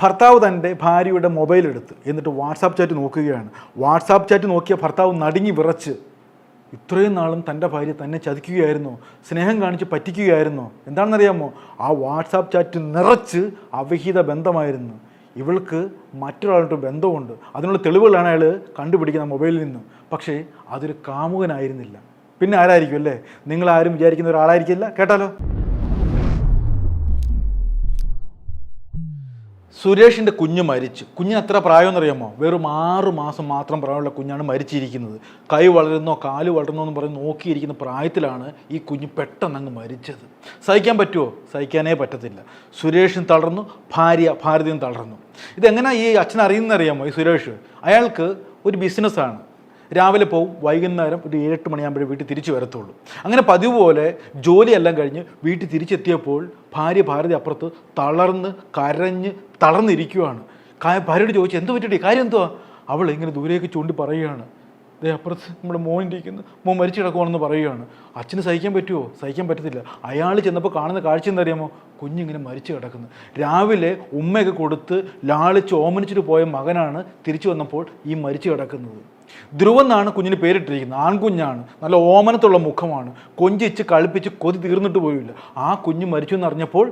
ഭർത്താവ് തൻ്റെ ഭാര്യയുടെ മൊബൈൽ എടുത്ത് എന്നിട്ട് വാട്സാപ്പ് ചാറ്റ് നോക്കുകയാണ്. വാട്സാപ്പ് ചാറ്റ് നോക്കിയ ഭർത്താവ് നടുങ്ങി വിറച്ച്, ഇത്രയും നാളും തൻ്റെ ഭാര്യ തന്നെ ചതിക്കുകയായിരുന്നോ, സ്നേഹം കാണിച്ച് പറ്റിക്കുകയായിരുന്നോ? എന്താണെന്നറിയാമോ? ആ വാട്സാപ്പ് ചാറ്റ് നിറച്ച് അവിഹിത ബന്ധമായിരുന്നു. ഇവൾക്ക് മറ്റൊരാളുടെ ബന്ധമുണ്ട്. അതിനുള്ള തെളിവുകളാണ് അയാൾ കണ്ടുപിടിക്കുന്ന മൊബൈലിൽ നിന്ന്. പക്ഷേ അതൊരു കാമുകനായിരുന്നില്ല. പിന്നെ ആരായിരിക്കും അല്ലേ? നിങ്ങളാരും വിചാരിക്കുന്ന ഒരാളായിരിക്കില്ല. കേട്ടാലോ? സുരേഷിൻ്റെ കുഞ്ഞ് മരിച്ചു. കുഞ്ഞിന് എത്ര പ്രായമെന്നറിയാമോ? വെറും 6 മാസം മാത്രം പ്രായമുള്ള കുഞ്ഞാണ് മരിച്ചിരിക്കുന്നത്. കൈ വളരുന്നോ കാല് വളരുന്നോ എന്ന് പറഞ്ഞ് നോക്കിയിരിക്കുന്ന പ്രായത്തിലാണ് ഈ കുഞ്ഞ് പെട്ടെന്ന് അങ്ങ് മരിച്ചത്. സഹിക്കാൻ പറ്റുമോ? സഹിക്കാനേ പറ്റത്തില്ല. സുരേഷിന് തളർന്നു, ഭാരതിയും തളർന്നു. ഇതെങ്ങനെയാണ് ഈ അച്ഛൻ അറിയുന്നറിയാമോ? ഈ സുരേഷ്, അയാൾക്ക് ഒരു ബിസിനസ്സാണ്. രാവിലെ പോവും, വൈകുന്നേരം ഒരു 7-8 മണിയാകുമ്പോഴേ വീട്ടിൽ തിരിച്ചു വരത്തുള്ളൂ. അങ്ങനെ പതിവ് പോലെ ജോലിയെല്ലാം കഴിഞ്ഞ് വീട്ടിൽ തിരിച്ചെത്തിയപ്പോൾ ഭാരതി അപ്പുറത്ത് തളർന്ന് കരഞ്ഞ് തളർന്നിരിക്കുകയാണ്. ഭാര്യയോട് ചോദിച്ചു, എന്ത് പറ്റിയിട്ട് കാര്യം എന്തുവാ? അവൾ ഇങ്ങനെ ദൂരേക്ക് ചൂണ്ടി പറയുകയാണ്, ദേ അപ്പുറത്ത് നമ്മുടെ മോൻ ഇരിക്കുന്നു, മോൻ മരിച്ചു കിടക്കുവാണെന്ന് പറയുകയാണ്. അച്ഛന് സഹിക്കാൻ പറ്റുമോ? സഹിക്കാൻ പറ്റത്തില്ല. അയാൾ ചെന്നപ്പോൾ കാണുന്ന കാഴ്ച എന്തറിയാമോ? കുഞ്ഞിങ്ങനെ മരിച്ചു കിടക്കുന്നു. രാവിലെ ഉമ്മയൊക്കെ കൊടുത്ത് ലാളിച്ച് ഓമനിച്ചിട്ട് പോയ മകനാണ് തിരിച്ചു വന്നപ്പോൾ ഈ മരിച്ചു കിടക്കുന്നത്. ധ്രുവൻ എന്നാണ് കുഞ്ഞിന് പേരിട്ടിരിക്കുന്നത്. ആൺകുഞ്ഞാണ്, നല്ല ഓമനത്തുള്ള മുഖമാണ്, കൊഞ്ചിച്ച് കളിപ്പിച്ച് കൊതി തീർന്നിട്ട് പോയില്ല. ആ കുഞ്ഞ് മരിച്ചു എന്നറിഞ്ഞപ്പോൾ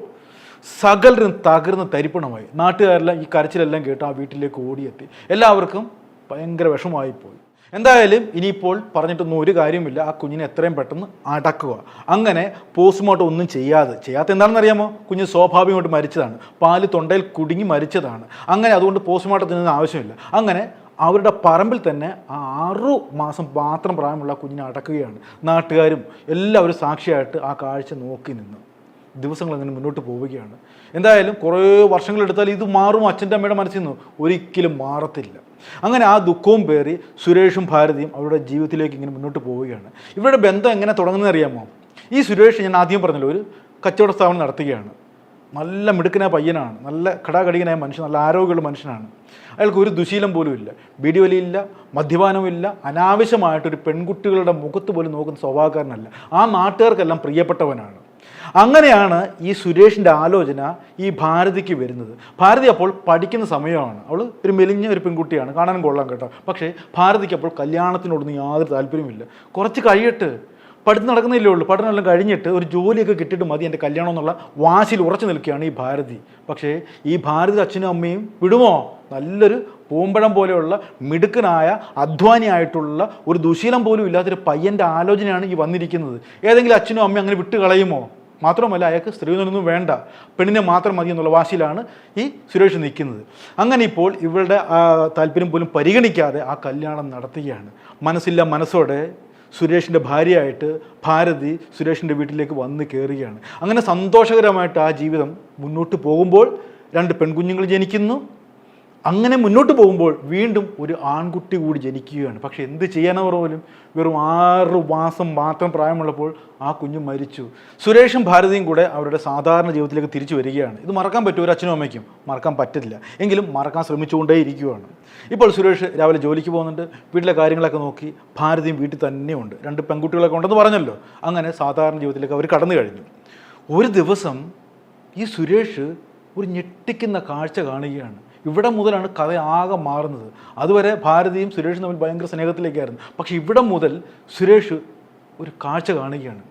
സകലരും തകർന്ന് തരിപ്പണമായി. നാട്ടുകാരെല്ലാം ഈ കരച്ചിലെല്ലാം കേട്ട് ആ വീട്ടിലേക്ക് ഓടിയെത്തി. എല്ലാവർക്കും ഭയങ്കര വിഷമമായിപ്പോയി. എന്തായാലും ഇനിയിപ്പോൾ പറഞ്ഞിട്ടൊന്നും ഒരു കാര്യമില്ല. ആ കുഞ്ഞിനെ എത്രയും പെട്ടെന്ന് അടക്കുക. അങ്ങനെ പോസ്റ്റ്മോർട്ടം ഒന്നും ചെയ്യാത്ത എന്താണെന്നറിയാമോ? കുഞ്ഞ് സ്വാഭാവികമായിട്ട് മരിച്ചതാണ്. പാല് തൊണ്ടയിൽ കുടുങ്ങി മരിച്ചതാണ്. അങ്ങനെ അതുകൊണ്ട് പോസ്റ്റ്മോർട്ടത്തിനൊന്നും ആവശ്യമില്ല. അങ്ങനെ അവരുടെ പറമ്പിൽ തന്നെ 6 മാസം മാത്രം പ്രായമുള്ള കുഞ്ഞിനെ അടക്കുകയാണ്. നാട്ടുകാരും എല്ലാവരും സാക്ഷിയായിട്ട് ആ കാഴ്ച നോക്കി നിന്നു. ദിവസങ്ങൾ അങ്ങനെ മുന്നോട്ട് പോവുകയാണ്. എന്തായാലും കുറേ വർഷങ്ങളെടുത്താൽ ഇത് മാറും അച്ഛൻ്റെ അമ്മയുടെ മനസ്സിൽ നിന്ന്? ഒരിക്കലും മാറത്തില്ല. അങ്ങനെ ആ ദുഃഖവും പേറി സുരേഷും ഭാരതിയും അവരുടെ ജീവിതത്തിലേക്ക് ഇങ്ങനെ മുന്നോട്ട് പോവുകയാണ്. ഇവരുടെ ബന്ധം എങ്ങനെ തുടങ്ങുന്നത് അറിയാമോ? ഈ സുരേഷ്, ഞാൻ ആദ്യം പറഞ്ഞല്ലോ, ഒരു കച്ചവട സ്ഥാപനം നടത്തുകയാണ്. നല്ല മിടുക്കനായ പയ്യനാണ്, നല്ല ഘടാഘടികനായ മനുഷ്യൻ, നല്ല ആരോഗ്യമുള്ള മനുഷ്യനാണ്. അയാൾക്ക് ഒരു ദുശീലം പോലും ഇല്ല. ബീഡിവലിയില്ല, മദ്യപാനമില്ല, അനാവശ്യമായിട്ടൊരു പെൺകുട്ടികളുടെ മുഖത്ത് പോലും നോക്കുന്ന സ്വഭാവക്കാരനല്ല. ആ നാട്ടുകാർക്കെല്ലാം പ്രിയപ്പെട്ടവനാണ്. അങ്ങനെയാണ് ഈ സുരേഷിൻ്റെ ആലോചന ഈ ഭാരതിക്ക് വരുന്നത്. ഭാരതി അപ്പോൾ പഠിക്കുന്ന സമയമാണ്. അവൾ ഒരു മെലിഞ്ഞ ഒരു പെൺകുട്ടിയാണ്, കാണാനും കൊള്ളാം കേട്ടോ. പക്ഷേ ഭാരതിക്ക് അപ്പോൾ കല്യാണത്തിനോടൊന്നും യാതൊരു താല്പര്യമില്ല. കുറച്ച് കഴിയട്ട്, പഠിത്തം നടക്കുന്നില്ലേ ഉള്ളൂ. പഠനമെല്ലാം കഴിഞ്ഞിട്ട് ഒരു ജോലിയൊക്കെ കിട്ടിയിട്ട് മതി എൻ്റെ കല്യാണം എന്നുള്ള വാശിയിൽ ഉറച്ചു നിൽക്കുകയാണ് ഈ ഭാരതി. പക്ഷേ ഈ ഭാരതി അച്ഛനും അമ്മയും വിടുമോ? നല്ലൊരു പൂമ്പഴം പോലെയുള്ള മിടുക്കനായ അധ്വാനിയായിട്ടുള്ള ഒരു ദുശീലം പോലും ഇല്ലാത്തൊരു പയ്യൻ്റെ ആലോചനയാണ് ഈ വന്നിരിക്കുന്നത്. ഏതെങ്കിലും അച്ഛനും അമ്മയും അങ്ങനെ വിട്ട് കളയുമോ? മാത്രമല്ല, അയാൾക്ക് സ്ത്രീകളൊന്നും വേണ്ട, പെണ്ണിനെ മാത്രം മതി എന്നുള്ള വാശിയിലാണ് ഈ സുരേഷ് നിൽക്കുന്നത്. അങ്ങനെ ഇപ്പോൾ ഇവളുടെ താല്പര്യം പോലും പരിഗണിക്കാതെ ആ കല്യാണം നടത്തുകയാണ്. മനസ്സില്ല മനസ്സോടെ സുരേഷിൻ്റെ ഭാര്യയായിട്ട് ഭാരതി സുരേഷിൻ്റെ വീട്ടിലേക്ക് വന്ന് കയറുകയാണ്. അങ്ങനെ സന്തോഷകരമായിട്ട് ആ ജീവിതം മുന്നോട്ട് പോകുമ്പോൾ 2 പെൺകുഞ്ഞുങ്ങൾ ജനിക്കുന്നു. അങ്ങനെ മുന്നോട്ട് പോകുമ്പോൾ വീണ്ടും ഒരു ആൺകുട്ടി കൂടി ജനിക്കുകയാണ്. പക്ഷെ എന്ത് ചെയ്യാനവർ പോലും? വെറും 6 മാസം മാത്രം പ്രായമുള്ളപ്പോൾ ആ കുഞ്ഞ് മരിച്ചു. സുരേഷും ഭാരതിയും കൂടെ അവരുടെ സാധാരണ ജീവിതത്തിലേക്ക് തിരിച്ചു വരികയാണ്. ഇത് മറക്കാൻ പറ്റുമോ? ഒരു അച്ഛനും അമ്മയ്ക്കും മറക്കാൻ പറ്റില്ല. എങ്കിലും മറക്കാൻ ശ്രമിച്ചുകൊണ്ടേ ഇരിക്കുകയാണ്. ഇപ്പോൾ സുരേഷ് രാവിലെ ജോലിക്ക് പോകുന്നുണ്ട്, വീട്ടിലെ കാര്യങ്ങളൊക്കെ നോക്കി. ഭാരതിയും വീട്ടിൽ തന്നെയുണ്ട്, 2 പെൺകുട്ടികളൊക്കെ ഉണ്ടെന്ന് പറഞ്ഞല്ലോ. അങ്ങനെ സാധാരണ ജീവിതത്തിലേക്ക് അവർ കടന്നു കഴിഞ്ഞു. ഒരു ദിവസം ഈ സുരേഷ് ഒരു ഞെട്ടിക്കുന്ന കാഴ്ച കാണുകയാണ്. ഇവിടെ മുതലാണ് കഥ ആകെ മാറുന്നത്. അതുവരെ ഭാരതിയും സുരേഷും തമ്മിൽ ഭയങ്കര സ്നേഹത്തിലേക്കായിരുന്നു. പക്ഷേ ഇവിടെ മുതൽ സുരേഷ് ഒരു കാഴ്ച കാണുകയാണ്.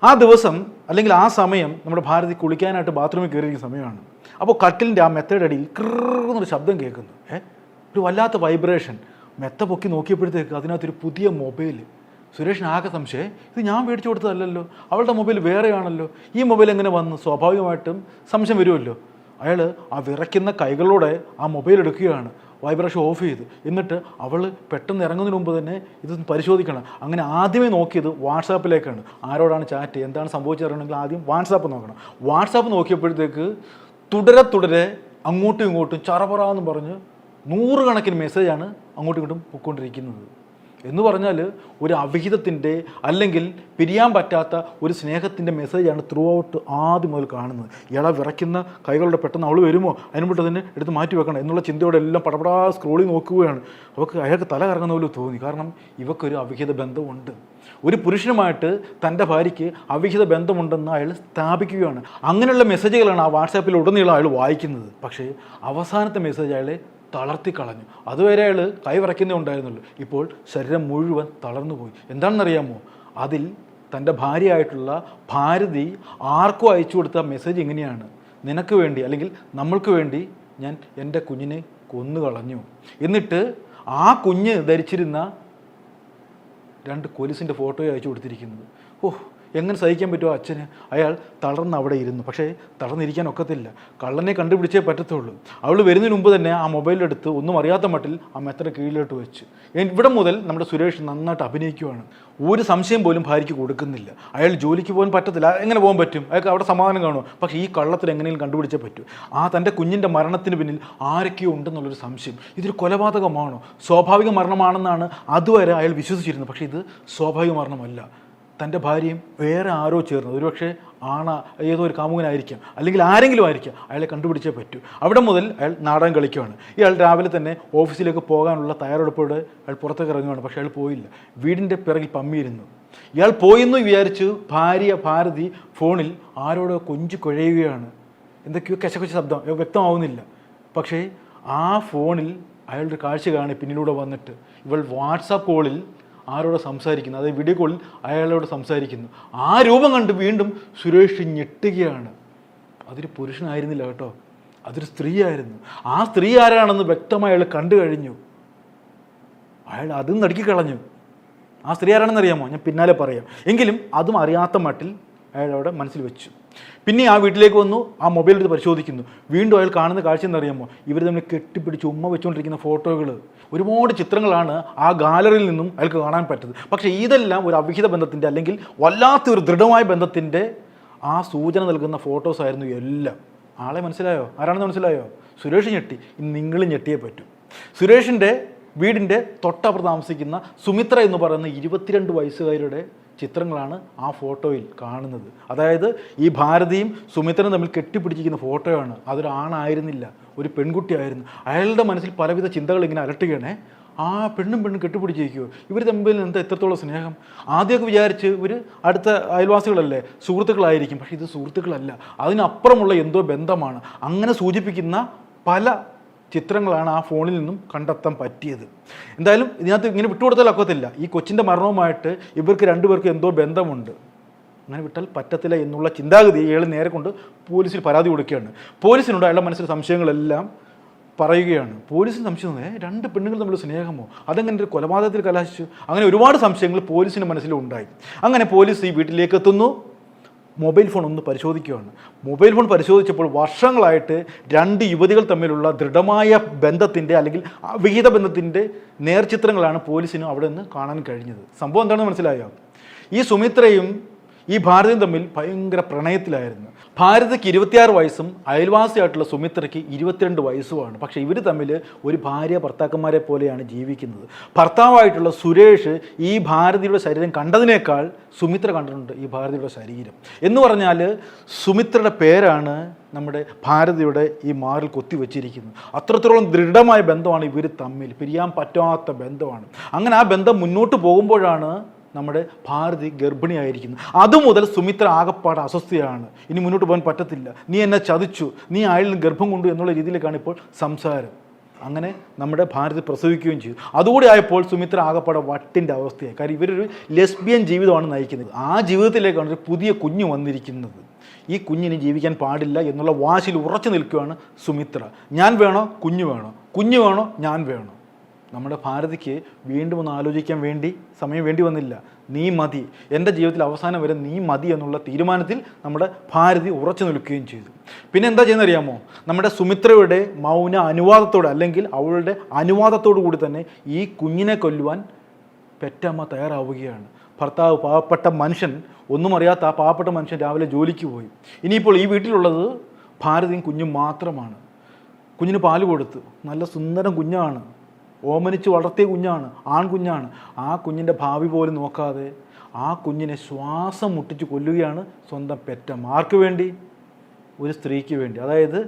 ആ ദിവസം അല്ലെങ്കിൽ ആ സമയം നമ്മുടെ ഭാരതി കുളിക്കാനായിട്ട് ബാത്റൂമിൽ കയറിയിരിക്കുന്ന സമയമാണ്. അപ്പോൾ കട്ടിലിൻ്റെ ആ മെത്തയുടെ അടിയിൽ കൃന്നൊരു ശബ്ദം കേൾക്കുന്നു. ഒരു വല്ലാത്ത വൈബ്രേഷൻ. മെത്ത പൊക്കി നോക്കിയപ്പോഴത്തേക്ക് അതിനകത്തൊരു പുതിയ മൊബൈൽ. സുരേഷിന് ആകെ സംശയം, ഇത് ഞാൻ മേടിച്ചു കൊടുത്തതല്ലല്ലോ, അവളുടെ മൊബൈൽ വേറെയാണല്ലോ, ഈ മൊബൈൽ എങ്ങനെ വന്നു? സ്വാഭാവികമായിട്ടും സംശയം വരുമല്ലോ. അയാൾ ആ വിറയ്ക്കുന്ന കൈകളോടെ ആ മൊബൈൽ എടുക്കുകയാണ്, വൈബ്രേഷൻ ഓഫ് ചെയ്ത്. എന്നിട്ട് അവൾ പെട്ടെന്ന് ഇറങ്ങുന്നതിന് മുമ്പ് തന്നെ ഇതൊന്ന് പരിശോധിക്കണം. അങ്ങനെ ആദ്യമേ നോക്കിയത് വാട്സാപ്പിലേക്കാണ്. ആരോടാണ് ചാറ്റ്, എന്താണ് സംഭവിച്ചറിയണമെങ്കിൽ ആദ്യം വാട്സാപ്പ് നോക്കണം. വാട്സാപ്പ് നോക്കിയപ്പോഴത്തേക്ക് തുടരെ അങ്ങോട്ടും ഇങ്ങോട്ടും ചറപറാന്ന് പറഞ്ഞ് 100 കണക്കിന് മെസ്സേജാണ് അങ്ങോട്ടും ഇങ്ങോട്ടും പൊയ്ക്കൊണ്ടിരിക്കുന്നത്. എന്ന് പറഞ്ഞാൽ ഒരു അവിഹിതത്തിൻ്റെ അല്ലെങ്കിൽ പിരിയാൻ പറ്റാത്ത ഒരു സ്നേഹത്തിൻ്റെ മെസ്സേജാണ് ത്രൂ ഔട്ട് ആദ്യം മുതൽ കാണുന്നത്. ഇയാളെ വിറയ്ക്കുന്ന കൈകളുടെ പെട്ടെന്ന് അവൾ വരുമോ, അതിന് മുമ്പ് തന്നെ എടുത്ത് മാറ്റി വെക്കണം എന്നുള്ള ചിന്തയോടെ എല്ലാം പടപടാ സ്ക്രോളിൽ നോക്കുകയാണ്. അയാൾക്ക് തല കറങ്ങുന്ന പോലെ തോന്നി. കാരണം ഇവക്കൊരു അവിഹിത ബന്ധമുണ്ട്. ഒരു പുരുഷനുമായിട്ട് തൻ്റെ ഭാര്യയ്ക്ക് അവിഹിത ബന്ധമുണ്ടെന്ന് അയാൾ സ്ഥാപിക്കുകയാണ്. അങ്ങനെയുള്ള മെസ്സേജുകളാണ് ആ വാട്സാപ്പിൽ ഉടനീളം അയാൾ വായിക്കുന്നത്. പക്ഷേ അവസാനത്തെ മെസ്സേജ് അയാളെ തളർത്തിക്കളഞ്ഞു. അതുവരെ അയാൾ കൈ വിറയ്ക്കുന്നേ ഉണ്ടായിരുന്നുള്ളൂ. ഇപ്പോൾ ശരീരം മുഴുവൻ തളർന്നു പോയി. എന്താണെന്നറിയാമോ? അതിൽ തൻ്റെ ഭാര്യയായിട്ടുള്ള ഭാരതി ആർക്കും അയച്ചു കൊടുത്ത മെസ്സേജ് ഇങ്ങനെയാണ്: നിനക്ക് വേണ്ടി അല്ലെങ്കിൽ നമ്മൾക്ക് വേണ്ടി ഞാൻ എൻ്റെ കുഞ്ഞിനെ കൊന്നുകളഞ്ഞു. എന്നിട്ട് ആ കുഞ്ഞ് ധരിച്ചിരുന്ന 2 കൊലുസിൻ്റെ ഫോട്ടോയെ അയച്ചു കൊടുത്തിരിക്കുന്നത്. എങ്ങനെ സഹിക്കാൻ പറ്റുമോ അച്ഛന്? അയാൾ തളർന്ന് അവിടെ ഇരുന്നു. പക്ഷേ തളർന്നിരിക്കാൻ ഒക്കത്തില്ല. കള്ളനെ കണ്ടുപിടിച്ചേ പറ്റത്തുള്ളൂ. അവൾ വരുന്നതിന് മുമ്പ് തന്നെ ആ മൊബൈലെടുത്ത് ഒന്നും അറിയാത്ത മട്ടിൽ ആ മെത്തയുടെ കീഴിലോട്ട് വെച്ച്. ഇവിടെ മുതൽ നമ്മുടെ സുരേഷ് നന്നായിട്ട് അഭിനയിക്കുവാണ്. ഒരു സംശയം പോലും ഭാര്യയ്ക്ക് കൊടുക്കുന്നില്ല. അയാൾ ജോലിക്ക് പോകാൻ പറ്റത്തില്ല. എങ്ങനെ പോകാൻ പറ്റും? അയാൾക്ക് അവിടെ സമാധാനം കാണുമോ? പക്ഷേ ഈ കള്ളത്തിൽ എങ്ങനെയും കണ്ടുപിടിച്ചേ പറ്റൂ. തൻ്റെ കുഞ്ഞിൻ്റെ മരണത്തിന് പിന്നിൽ ആരൊക്കെയോ ഉണ്ടെന്നുള്ളൊരു സംശയം. ഇതൊരു കൊലപാതകമാണോ? സ്വാഭാവിക മരണമാണെന്നാണ് അതുവരെ അയാൾ വിശ്വസിച്ചിരുന്നത്. പക്ഷേ ഇത് സ്വാഭാവിക മരണമല്ല. തൻ്റെ ഭാര്യയും വേറെ ആരോ ചേർന്നത്, ഒരുപക്ഷെ ഏതോ ഒരു കാമുകനായിരിക്കാം, അല്ലെങ്കിൽ ആരെങ്കിലും ആയിരിക്കാം. അയാളെ കണ്ടുപിടിച്ചേ പറ്റൂ. അവിടെ മുതൽ അയാൾ നാടകം കളിക്കുകയാണ്. ഇയാൾ രാവിലെ തന്നെ ഓഫീസിലേക്ക് പോകാനുള്ള തയ്യാറെടുപ്പോടെ അയാൾ പുറത്തേക്ക് ഇറങ്ങുകയാണ്. പക്ഷേ അയാൾ പോയില്ല. വീടിൻ്റെ പിറകിൽ പമ്മിയിരുന്നു. ഇയാൾ പോയെന്ന് വിചാരിച്ചു ഭാര്യ ഭാരതി ഫോണിൽ ആരോടോ കൊഞ്ചു കുഴയുകയാണ്. എന്തൊക്കെയോ കശകൊച്ച ശബ്ദം വ്യക്തമാവുന്നില്ല. പക്ഷേ ആ ഫോണിൽ അയാളുടെ കാഴ്ച കാണി പിന്നിലൂടെ വന്നിട്ട് ഇവൾ വാട്സാപ്പ് കോളിൽ ആരോട് സംസാരിക്കുന്നു, അതായത് വീഡിയോ കോളിൽ അയാളോട് സംസാരിക്കുന്നു. ആ രൂപം കണ്ട് വീണ്ടും സുരേഷ് ഞെട്ടുകയാണ്. അതൊരു പുരുഷനായിരുന്നില്ല കേട്ടോ, അതൊരു സ്ത്രീയായിരുന്നു. ആ സ്ത്രീ ആരാണെന്ന് വ്യക്തമായി അയാൾ കണ്ടു കഴിഞ്ഞു. അയാൾ അതും നടുക്കിക്കളഞ്ഞു. ആ സ്ത്രീ ആരാണെന്ന് അറിയാമോ? ഞാൻ പിന്നാലെ പറയാം. എങ്കിലും അതും അറിയാത്ത മട്ടിൽ അയാളവിടെ മനസ്സിൽ വെച്ചു. പിന്നെ ആ വീട്ടിലേക്ക് വന്നു. ആ മൊബൈൽ എടുത്ത് പരിശോധിക്കുന്നു. വീണ്ടും അയാൾ കാണുന്ന കാഴ്ച എന്നറിയാമോ? ഇവർ തമ്മിൽ കെട്ടിപ്പിടിച്ച് ഉമ്മ വെച്ചുകൊണ്ടിരിക്കുന്ന ഫോട്ടോകൾ, ഒരുപാട് ചിത്രങ്ങളാണ് ആ ഗാലറിയിൽ നിന്നും അയാൾക്ക് കാണാൻ പറ്റുന്നത്. പക്ഷേ ഇതെല്ലാം ഒരു അവിഹിത ബന്ധത്തിൻ്റെ അല്ലെങ്കിൽ വല്ലാത്തൊരു ദൃഢമായ ബന്ധത്തിൻ്റെ ആ സൂചന നൽകുന്ന ഫോട്ടോസ് ആയിരുന്നു എല്ലാം. ആളെ മനസ്സിലായോ? ആരാണെന്ന് മനസ്സിലായോ? സുരേഷ് ഞെട്ടി. ഇനി നിങ്ങളും ഞെട്ടിയേ പറ്റൂ. സുരേഷിൻ്റെ വീടിൻ്റെ തൊട്ടപ്പുറത്ത് താമസിക്കുന്ന സുമിത്ര എന്ന് പറയുന്ന 22 വയസ്സുകാരുടെ ചിത്രങ്ങളാണ് ആ ഫോട്ടോയിൽ കാണുന്നത്. അതായത് ഈ ഭാരതിയും സുമിത്രനും തമ്മിൽ കെട്ടിപ്പിടിച്ചിരിക്കുന്ന ഫോട്ടോയാണ്. അതൊരു ആണായിരുന്നില്ല, ഒരു പെൺകുട്ടിയായിരുന്നു. അയാളുടെ മനസ്സിൽ പലവിധ ചിന്തകൾ ഇങ്ങനെ അലട്ടുകയാണേ. ആ പെണ്ണും കെട്ടിപ്പിടിച്ചിരിക്കുമോ? ഇവർ തമ്മിൽ എന്താ എത്രത്തോളം സ്നേഹം? ആദ്യമൊക്കെ വിചാരിച്ച് ഒരു അടുത്ത അയൽവാസികളല്ലേ, സുഹൃത്തുക്കളായിരിക്കും. പക്ഷേ ഇത് സുഹൃത്തുക്കളല്ല, അതിനപ്പുറമുള്ള എന്തോ ബന്ധമാണ്. അങ്ങനെ സൂചിപ്പിക്കുന്ന പല ചിത്രങ്ങളാണ് ആ ഫോണിൽ നിന്നും കണ്ടെത്താൻ പറ്റിയത്. എന്തായാലും ഇതിനകത്ത് ഇങ്ങനെ വിട്ടുകൊടുത്താൽ ഒക്കത്തില്ല. ഈ കൊച്ചിൻ്റെ മരണവുമായിട്ട് ഇവർക്ക് രണ്ടുപേർക്കും എന്തോ ബന്ധമുണ്ട്. അങ്ങനെ വിട്ടാൽ പറ്റത്തില്ല എന്നുള്ള ചിന്താഗതി ഇയാൾ നേരെ കൊണ്ട് പോലീസിൽ പരാതി കൊടുക്കുകയാണ്. പോലീസിനോട് അയാളുടെ മനസ്സിലെ സംശയങ്ങളെല്ലാം പറയുകയാണ്. പോലീസിന് സംശയം, 2 പെണ്ണുങ്ങൾ തമ്മിൽ സ്നേഹമോ? അതെങ്ങനെ ഒരു കൊലപാതകത്തിൽ കലാശിച്ചു? അങ്ങനെ ഒരുപാട് സംശയങ്ങൾ പോലീസിൻ്റെ മനസ്സിലുണ്ടായി. അങ്ങനെ പോലീസ് ഈ വീട്ടിലേക്ക് എത്തുന്നു. മൊബൈൽ ഫോൺ ഒന്ന് പരിശോധിക്കുകയാണ്. മൊബൈൽ ഫോൺ പരിശോധിച്ചപ്പോൾ വർഷങ്ങളായിട്ട് 2 യുവതികൾ തമ്മിലുള്ള ദൃഢമായ ബന്ധത്തിൻ്റെ അല്ലെങ്കിൽ അവിഹിത ബന്ധത്തിൻ്റെ നേർചിത്രങ്ങളാണ് പോലീസിന് അവിടെ നിന്ന് കാണാൻ കഴിഞ്ഞത്. സംഭവം എന്താണെന്ന് മനസ്സിലായോ? ഈ സുമിത്രയും ഈ ഭാരതിയും തമ്മിൽ ഭയങ്കര പ്രണയത്തിലായിരുന്നു. ഭാരതിക്ക് 26 വയസ്സും അയൽവാസിയായിട്ടുള്ള സുമിത്രയ്ക്ക് 22 വയസ്സുമാണ്. പക്ഷേ ഇവർ തമ്മിൽ ഒരു ഭാര്യ ഭർത്താക്കന്മാരെ പോലെയാണ് ജീവിക്കുന്നത്. ഭർത്താവായിട്ടുള്ള സുരേഷ് ഈ ഭാരതിയുടെ ശരീരം കണ്ടതിനേക്കാൾ സുമിത്ര കണ്ടിട്ടുണ്ട് ഈ ഭാരതിയുടെ ശരീരം. എന്ന് പറഞ്ഞാൽ സുമിത്രയുടെ പേരാണ് നമ്മുടെ ഭാരതിയുടെ ഈ മാറിൽ കൊത്തിവെച്ചിരിക്കുന്നത്. അത്രത്തോളം ദൃഢമായ ബന്ധമാണ് ഇവർ തമ്മിൽ, പിരിയാൻ പറ്റാത്ത ബന്ധമാണ്. അങ്ങനെ ആ ബന്ധം മുന്നോട്ട് പോകുമ്പോഴാണ് നമ്മുടെ ഭാരതി ഗർഭിണിയായിരിക്കുന്നത്. അതുമുതൽ സുമിത്ര ആകപ്പാട് അസ്വസ്ഥയാണ്. ഇനി മുന്നോട്ട് പോകാൻ പറ്റത്തില്ല, നീ എന്നെ ചതിച്ചു, നീ അയാളിൽ നിന്ന് ഗർഭം കൊണ്ടു എന്നുള്ള രീതിയിലേക്കാണ് ഇപ്പോൾ സംസാരം. അങ്ങനെ നമ്മുടെ ഭാരതി പ്രസവിക്കുകയും ചെയ്തു. അതുകൂടി ആയപ്പോൾ സുമിത്ര ആകപ്പാടെ വട്ടിൻ്റെ അവസ്ഥയായി. കാര്യം ഇവരൊരു ലെസ്ബിയൻ ജീവിതമാണ് നയിക്കുന്നത്. ആ ജീവിതത്തിലേക്കാണ് ഒരു പുതിയ കുഞ്ഞ് വന്നിരിക്കുന്നത്. ഈ കുഞ്ഞിന് ജീവിക്കാൻ പാടില്ല എന്നുള്ള വാശിയിൽ ഉറച്ചു നിൽക്കുകയാണ് സുമിത്ര. ഞാൻ വേണോ കുഞ്ഞ് വേണോ, കുഞ്ഞ് വേണോ ഞാൻ വേണോ? നമ്മുടെ ഭാരതിക്ക് വീണ്ടും ഒന്ന് ആലോചിക്കാൻ സമയം വേണ്ടി വന്നില്ല. നീ മതി, എൻ്റെ ജീവിതത്തിൽ അവസാനം വരെ നീ മതി എന്നുള്ള തീരുമാനത്തിൽ നമ്മുടെ ഭാരതി ഉറച്ചു നിൽക്കുകയും ചെയ്തു. പിന്നെ എന്താ ചെയ്യുന്നത് അറിയാമോ? നമ്മുടെ സുമിത്രയുടെ മൗന അനുവാദത്തോടെ അല്ലെങ്കിൽ അവളുടെ അനുവാദത്തോടു കൂടി തന്നെ ഈ കുഞ്ഞിനെ കൊല്ലുവാൻ പെറ്റമ്മ തയ്യാറാവുകയാണ്. ഭർത്താവ് പാവപ്പെട്ട മനുഷ്യൻ, ഒന്നും അറിയാത്ത ആ പാവപ്പെട്ട മനുഷ്യൻ രാവിലെ ജോലിക്ക് പോയി. ഇനിയിപ്പോൾ ഈ വീട്ടിലുള്ളത് ഭാരതിയും കുഞ്ഞും മാത്രമാണ്. കുഞ്ഞിന് പാല് കൊടുത്തു. നല്ല സുന്ദരം കുഞ്ഞാണ്, ഓമനിച്ച് വളർത്തിയ കുഞ്ഞാണ്, ആൺകുഞ്ഞാണ്. ആ കുഞ്ഞിൻ്റെ ഭാവി പോലും നോക്കാതെ ആ കുഞ്ഞിനെ ശ്വാസം മുട്ടിച്ച് കൊല്ലുകയാണ് സ്വന്തം പെറ്റമ്മ. ആർക്ക് വേണ്ടി? ഒരു സ്ത്രീക്ക് വേണ്ടി. അതായത്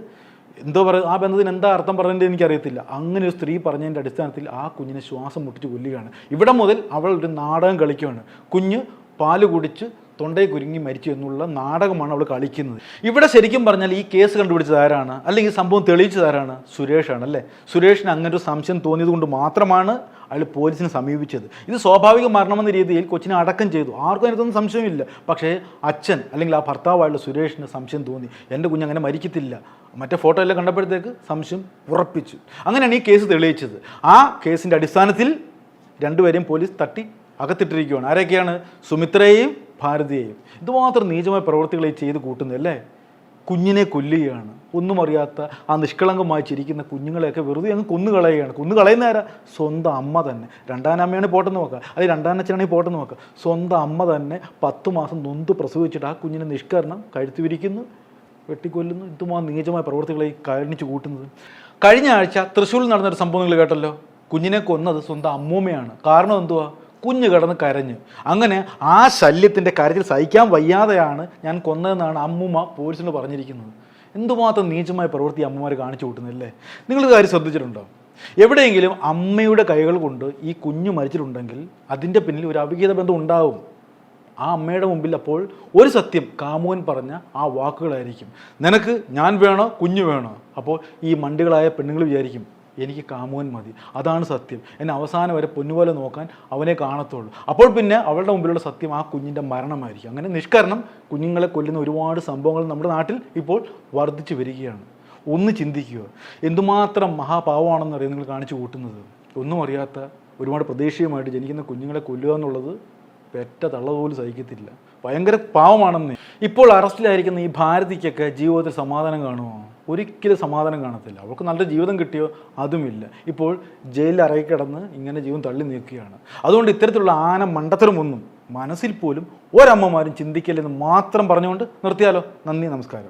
എന്തോ പറയുക, ആ ബന്ധത്തിന് എന്താ അർത്ഥം പറഞ്ഞതിൻ്റെ എനിക്കറിയത്തില്ല. അങ്ങനെ ഒരു സ്ത്രീ പറഞ്ഞതിൻ്റെ അടിസ്ഥാനത്തിൽ ആ കുഞ്ഞിനെ ശ്വാസം മുട്ടിച്ച് കൊല്ലുകയാണ്. ഇവിടെ മുതൽ അവൾ ഒരു നാടകം കളിക്കുകയാണ്. കുഞ്ഞ് പാല് കുടിച്ച് തൊണ്ടയിൽ കുരുങ്ങി മരിച്ചു എന്നുള്ള നാടകമാണ് അവൾ കളിക്കുന്നത്. ഇവിടെ ശരിക്കും പറഞ്ഞാൽ ഈ കേസ് കണ്ടുപിടിച്ചത് ആരാണ്, അല്ലെങ്കിൽ ഈ സംഭവം തെളിയിച്ചത് ആരാണ്? സുരേഷാണ് അല്ലേ. സുരേഷിന് അങ്ങനെ ഒരു സംശയം തോന്നിയത് കൊണ്ട് മാത്രമാണ് അയാൾ പോലീസിനെ സമീപിച്ചത്. ഇത് സ്വാഭാവിക മരണമെന്ന രീതിയിൽ കൊച്ചിനെ അടക്കം ചെയ്തു, ആർക്കും അതിനകത്തൊന്നും സംശയമില്ല. പക്ഷേ അച്ഛൻ അല്ലെങ്കിൽ ആ ഭർത്താവായുള്ള സുരേഷിന് സംശയം തോന്നി, എൻ്റെ കുഞ്ഞ് അങ്ങനെ മരിക്കത്തില്ല. മറ്റേ ഫോട്ടോ എല്ലാം കണ്ടപ്പോഴത്തേക്ക് സംശയം ഉറപ്പിച്ചു. അങ്ങനെയാണ് ഈ കേസ് തെളിയിച്ചത്. ആ കേസിൻ്റെ അടിസ്ഥാനത്തിൽ രണ്ടുപേരെയും പോലീസ് തട്ടി അകത്തിട്ടിരിക്കുകയാണ്. ആരൊക്കെയാണ്? സുമിത്രയെയും ഭാരതിയെയും. ഇതുമാത്രം നീചമായ പ്രവൃത്തികൾ ചെയ്ത് കൂട്ടുന്നതല്ലേ. കുഞ്ഞിനെ കൊല്ലുകയാണ്. ഒന്നും അറിയാത്ത ആ നിഷ്കളങ്കമായി ചിരിക്കുന്ന കുഞ്ഞുങ്ങളെയൊക്കെ വെറുതെ അങ്ങ് കൊന്നുകളയുകയാണ്. കൊന്നുകളയുന്ന ആരാ? സ്വന്തം അമ്മ തന്നെ. രണ്ടാനമ്മയാണെങ്കിൽ പോട്ടെന്ന് നോക്കുക, അല്ലെങ്കിൽ രണ്ടാനച്ഛനാണെങ്കിൽ പോട്ടെന്ന് നോക്കുക. സ്വന്തം അമ്മ തന്നെ 10 മാസം നൊന്ത് പ്രസവിച്ചിട്ട് ആ കുഞ്ഞിനെ നിഷ്കരണം കഴുത്തി വിരിക്കുന്നു, വെട്ടിക്കൊല്ലുന്നു. ഇതുമാത്രം നീചമായ പ്രവൃത്തികളെ കഴിഞ്ഞിച്ച് കൂട്ടുന്നത്. കഴിഞ്ഞ ആഴ്ച തൃശ്ശൂരിൽ നടന്നൊരു സംഭവം നിങ്ങൾ കേട്ടല്ലോ. കുഞ്ഞിനെ കൊന്നത് സ്വന്തം അമ്മൂമ്മയാണ്. കാരണം എന്തുവാ? കുഞ്ഞ് കിടന്ന് കരഞ്ഞ്. അങ്ങനെ ആ ശല്യത്തിൻ്റെ കരച്ചിൽ സഹിക്കാൻ വയ്യാതെയാണ് ഞാൻ കൊന്നതെന്നാണ് അമ്മൂമ്മ പോലീസിനോട് പറഞ്ഞിരിക്കുന്നത്. എന്തുമാത്രം നീചമായ പ്രവൃത്തി അമ്മമാർ കാണിച്ചു കൂട്ടുന്നില്ലേ. നിങ്ങൾ കാര്യം ശ്രദ്ധിച്ചിട്ടുണ്ടോ? എവിടെയെങ്കിലും അമ്മയുടെ കൈകൾ കൊണ്ട് ഈ കുഞ്ഞ് മരിച്ചിട്ടുണ്ടെങ്കിൽ അതിൻ്റെ പിന്നിൽ ഒരു അവിഹിത ബന്ധം ഉണ്ടാവും. ആ അമ്മയുടെ മുമ്പിൽ അപ്പോൾ ഒരു സത്യം കാമുകൻ പറഞ്ഞ ആ വാക്കുകളായിരിക്കും. നിനക്ക് ഞാൻ വേണോ കുഞ്ഞ് വേണോ? അപ്പോൾ ഈ മണ്ടികളായ പെണ്ണുങ്ങൾ വിചാരിക്കും എനിക്ക് കാമുകൻ മതി, അതാണ് സത്യം, എന്നെ അവസാനം വരെ പൊന്നുപോലെ നോക്കാൻ അവനെ കാണത്തുള്ളൂ. അപ്പോൾ പിന്നെ അവളുടെ മുമ്പിലുള്ള സത്യം ആ കുഞ്ഞിൻ്റെ മരണമായിരിക്കും. അങ്ങനെ നിഷ്കരണം കുഞ്ഞുങ്ങളെ കൊല്ലുന്ന ഒരുപാട് സംഭവങ്ങൾ നമ്മുടെ നാട്ടിൽ ഇപ്പോൾ വർദ്ധിച്ചു വരികയാണ്. ഒന്ന് ചിന്തിക്കുക, എന്തുമാത്രം മഹാപാവമാണെന്നറിയാം നിങ്ങൾ കാണിച്ചു കൂട്ടുന്നത്. ഒന്നും അറിയാത്ത ഒരുപാട് പ്രതീക്ഷയുമായിട്ട് ജനിക്കുന്ന കുഞ്ഞുങ്ങളെ കൊല്ലുക എന്നുള്ളത് പെറ്റ തള്ള പോലും സഹിക്കത്തില്ല. ഭയങ്കര പാവമാണെന്ന്. ഇപ്പോൾ അറസ്റ്റിലായിരിക്കുന്ന ഈ ഭാരതിക്കൊക്കെ ജീവിതത്തിൽ സമാധാനം കാണുമോ? ഒരിക്കലും സമാധാനം കാണത്തില്ല. അവൾക്ക് നല്ല ജീവിതം കിട്ടിയോ? അതുമില്ല. ഇപ്പോൾ ജയിലിൽ അറയിക്കിടന്ന് ഇങ്ങനെ ജീവൻ തള്ളി നീക്കുകയാണ്. അതുകൊണ്ട് ഇത്തരത്തിലുള്ള ആന മണ്ടത്തരമൊന്നും മനസ്സിൽ പോലും ഒരമ്മമാരും ചിന്തിക്കില്ലെന്ന് മാത്രം പറഞ്ഞുകൊണ്ട് നിർത്തിയാലോ. നന്ദി, നമസ്കാരം.